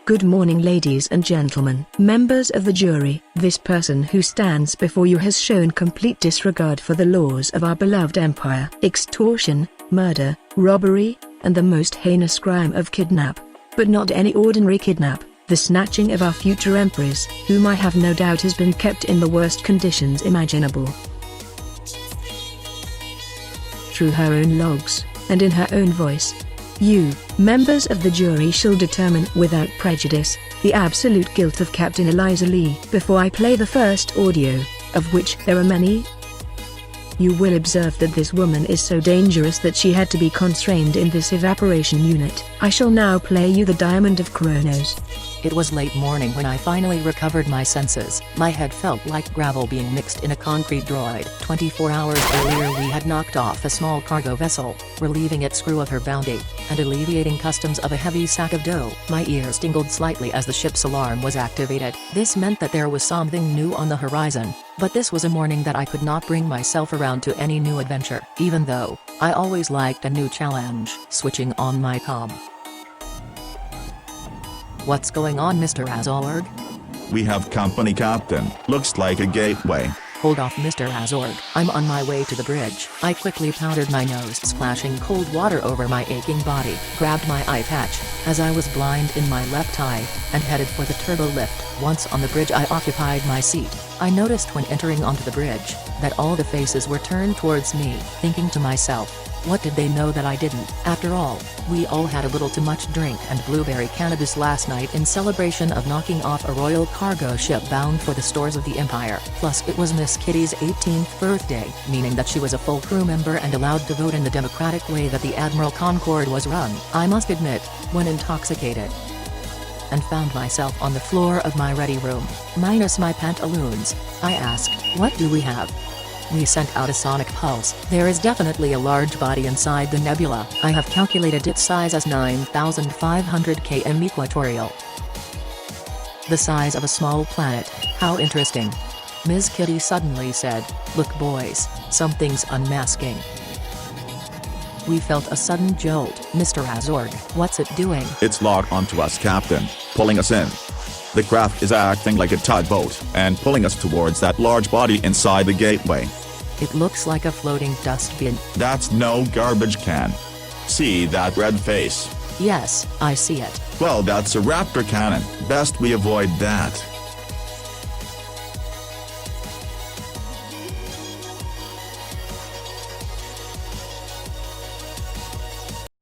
Good morning, ladies and gentlemen, members of the jury. This person who stands before you has shown complete disregard for the laws of our beloved empire. Extortion, murder, robbery, and the most heinous crime of kidnap. But not any ordinary kidnap, the snatching of our future empress, whom I have no doubt has been kept in the worst conditions imaginable. Through her own logs, and in her own voice. You, members of the jury, shall determine without prejudice the absolute guilt of Captain Eliza Lee. Before I play the first audio, of which there are many, you will observe that this woman is so dangerous that she had to be constrained in this evaporation unit. I shall now play you the Diamond of Kronos. It was late morning when I finally recovered my senses. My head felt like gravel being mixed in a concrete droid. 24 hours earlier we had knocked off a small cargo vessel, relieving its crew of her bounty, and alleviating customs of a heavy sack of dough. My ears tingled slightly as the ship's alarm was activated. This meant that there was something new on the horizon, but this was a morning that I could not bring myself around to any new adventure, even though I always liked a new challenge. Switching on my comm. What's going on, Mr. Azorg? We have company, Captain. Looks like a gateway. Hold off, Mr. Azorg. I'm on my way to the bridge. I quickly powdered my nose, splashing cold water over my aching body, grabbed my eye patch, as I was blind in my left eye, and headed for the turbo lift. Once on the bridge I occupied my seat. I noticed when entering onto the bridge, that all the faces were turned towards me, thinking to myself, what did they know that I didn't? After all, we all had a little too much drink and blueberry cannabis last night in celebration of knocking off a royal cargo ship bound for the stores of the Empire. Plus it was Miss Kitty's 18th birthday, meaning that she was a full crew member and allowed to vote in the democratic way that the Admiral Concord was run. I must admit, when intoxicated, and found myself on the floor of my ready room, minus my pantaloons, I asked, what do we have? We sent out a sonic pulse. There is definitely a large body inside the nebula. I have calculated its size as 9,500 km equatorial. The size of a small planet. How interesting. Ms. Kitty suddenly said, look boys, something's unmasking. We felt a sudden jolt. Mr. Azorg, what's it doing? It's locked onto us, Captain, pulling us in. The craft is acting like a tugboat, and pulling us towards that large body inside the gateway. It looks like a floating dust bin. That's no garbage can. See that red face? Yes, I see it. Well, that's a raptor cannon. Best we avoid that.